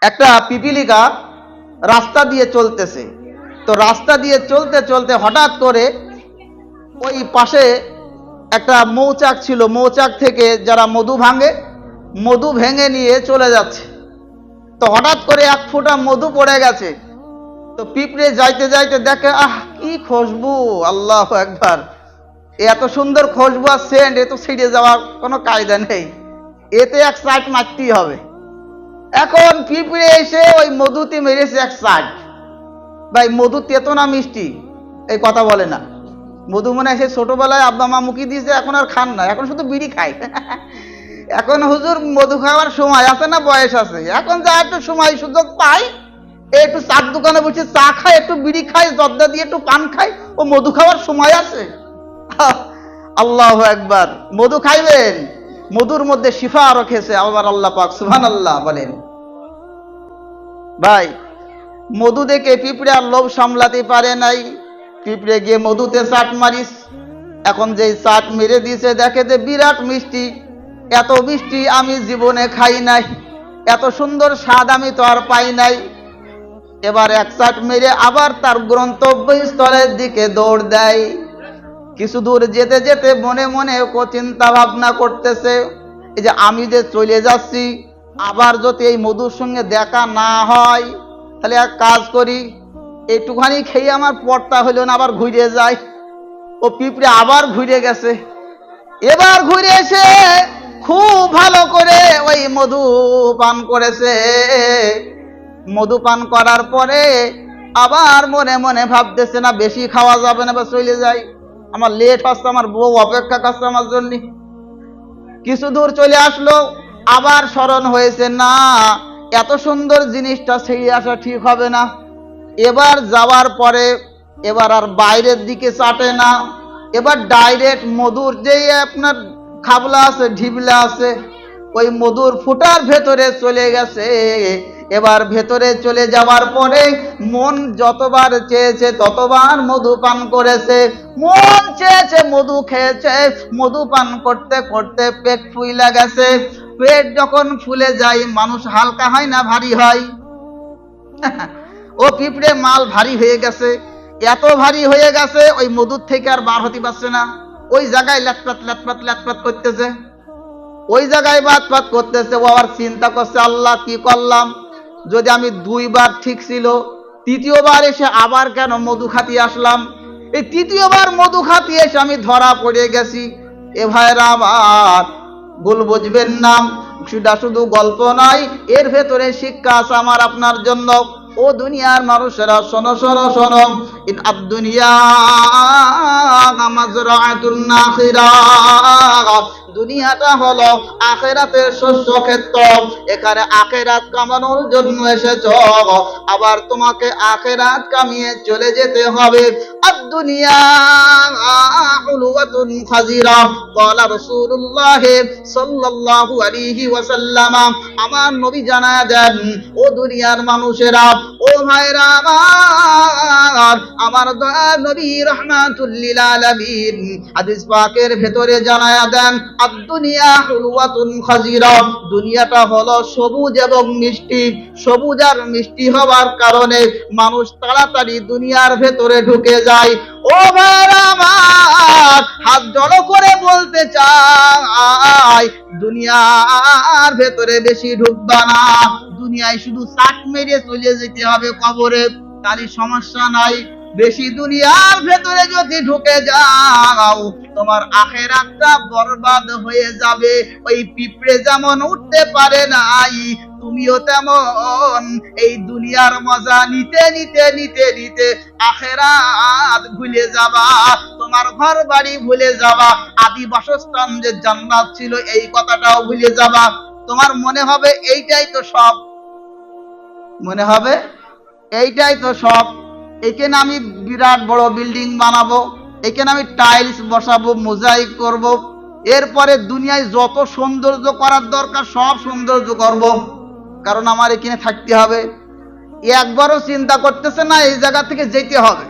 একটা পিপিলিকা রাস্তা দিয়ে চলতেছে। তো রাস্তা দিয়ে চলতে চলতে হঠাৎ করে ওই পাশে একটা মৌচাক ছিল, মৌচাক থেকে যারা মধু ভাঙে, মধু ভেঙে নিয়ে চলে যাচ্ছে। তো হঠাৎ করে এক ফোঁটা মধু পড়ে গেছে। তো পিঁপড়ে যাইতে যাইতে দেখে, আহ কি খুশবু, আল্লাহ একবার, এত সুন্দর খুশবু আর সেন্ট, এ তো ছিঁড়ে যাওয়ার কোনো কায়দা নেই, এতে এক চাট মারতেই হবে। এখন পিঁপড়ে এসে ওই মধুতে মেরেছে এক চাট। ভাই মধু তেতো না মিষ্টি এই কথা বলে না। মধু মনে হয় ছোটবেলায় আব্বা মা মুখি দিয়েছে, এখন আর খান না, এখন শুধু বিড়ি খায়। এখন হুজুর মধু খাওয়ার সময় আছে না বয়স আছে? এখন যা একটু সময় সুযোগ পাই, একটু চার দোকানে বসে চা খায়, একটু বিড়ি খায়, জর্দা দিয়ে একটু পান খায়, ও মধু খাওয়ার সময় আছে? আল্লাহ একবার, মধু খাইবেন, মধুর মধ্যে শিফা রেখেছে আবার আল্লাহ পাক, সুবহানাল্লাহ বলেন। ভাই মধু দেখে পিঁপড়ে আর লোভ সামলাতে পারে নাই, পিঁপড়ে গিয়ে মধুতে চাট মারিস। এখন যেই চাট মেরে দিয়েছে দেখে যে বিরাট মিষ্টি, এত মিষ্টি আমি জীবনে খাই নাই, এত সুন্দর স্বাদ আমি তো আর পাই নাই। এবার এক চাট মেরে আবার তার গন্তব্যস্থলের দিকে দৌড় দেয়। কিছু দূর যেতে যেতে মনে মনে চিন্তা ভাবনা করতেছে, এই যে আমি যে চলে যাচ্ছি, আবার যদি এই মধুর সঙ্গে দেখা না হয়, তাহলে এক কাজ করি, একটুখানি খেয়ে আমার পড়তা হইল না, আবার ঘুরে যায়। ও পিঁপড়ে আবার ঘুরে গেছে। এবার ঘুরে এসে খুব ভালো করে ওই মধু পান করেছে। মধু পান করার পরে আবার মনে মনে ভাবতেছে, না বেশি খাওয়া যাবে না, বা চলে যাই, আমার লেট হচ্ছে, আমার বউ অপেক্ষা করছে আমার জন্য। কিছু দূর চলে আসলো, আবার স্মরণ হয়েছে, না এত সুন্দর জিনিসটা ছেড়ে আসা ঠিক হবে না। এবার যাওয়ার পরে এবার আর বাইরের দিকে চাটে না, এবার ডাইরেক্ট মধুর যেই আপনার খাবলা আছে, ঢিবলা আছে, ওই মধুর ফুটার ভেতরে চলে গেছে। এবার ভেতরে চলে যাওয়ার পরে মন যতবার চেয়েছে ততবার মধু পান করেছে, মন চেয়েছে মধু খেয়েছে, মধু পান করতে করতে পেট ফুলে গেছে। পেট যখন ফুলে যায় মানুষ হালকা হয় না ভারী হয়? ও পিঁপড়ে মাল ভারী হয়ে গেছে, এত ভারী হয়ে গেছে ওই মধুর থেকে আর বার হতে পারছে না। ওই জায়গায় ল্যাটপাত ল্যাটপাত ল্যাটপাত করতেছে, ওই জায়গায় বাতপাত করতেছে। ও আবার চিন্তা করছে, আল্লাহ কি করলাম, যদি আমি দুইবার ঠিক ছিল, তৃতীয়বার এসে আবার কেন মধু খাতি আসলাম? এই তৃতীয়বার মধু খাতি এসে আমি ধরা পড়ে গেছি। এ ভাইরা আমার, ভুল বুঝবেন না, সেটা শুধু গল্প নয়, এর ভেতরে শিক্ষা আছে আমার আপনার জন্য। ও দুনিয়ার মানুষেরা শোনো শোনো শোনো, ইন আদ-দুনিয়া মাজরাআতুন আখিরাহ, দুনিয়াটা হলো আখিরাতের শস্য ক্ষেত্র। এখানে আখিরাত কামানোর জন্য এসেছো, আবার তোমাকে আখিরাত কামিয়ে চলে যেতে হবে। আদ-দুনিয়া উলওয়াতুন খাজিরা, ক্বালা রাসূলুল্লাহ সাল্লাল্লাহু আলাইহি ওয়াসাল্লাম, আমার নবী জানায়া দেন, ও দুনিয়ার মানুষেরা, ও ভাইরা আমার, আমার দয়ার নবী রাহমাতুল লিল আলামিন হাদিস পাকের ভেতরে জানায়া দেন, আদ-দুনিয়া হুলওয়াতুন খাজিরা, দুনিয়াটা হলো সবুজ এবং মিষ্টি। সবুজ আর মিষ্টি হওয়ার কারণে মানুষ তাড়াতাড়ি দুনিয়ার ভেতরে ঢুকে যায়। ও ভাইরা আমার, হাত জড়ো করে বলতে চাই, দুনিয়ার ভেতরে বেশি ঢুকবা না। দুনিয়ায় শুধু চাট মেরে চলে যেতে হবে কবরে, তারই সমস্যা নাই। বেশি দুনিয়ার ভেতরে যদি ঢুকে যাও, তোমার আখিরাতটা বরবাদ হয়ে যাবে। ওই পিঁপড়ে যেমন উঠতে পারে নাই, তুমিও তেমন এই দুনিয়ার মজা নিতে নিতে নিতে নিতে আখিরাত ভুলে যাবা, তোমার ঘর বাড়ি ভুলে যাবা, আদি বাসস্থান যে জান্নাত ছিল এই কথাটাও ভুলে যাবা। তোমার মনে হবে এইটাই তো সব, মনে হবে এইটাই তো সব। এখানে আমি বিরাট বড় বিল্ডিং বানাবো, এখানে আমি টাইলস বসাবো, মোজাইক করব, এরপরে দুনিয়ায় যত সৌন্দর্য করার দরকার সব সৌন্দর্য করব, কারণ আমার এখানে থাকতে হবে। একবারও চিন্তা করতেছে না এই জায়গা থেকে যেতে হবে।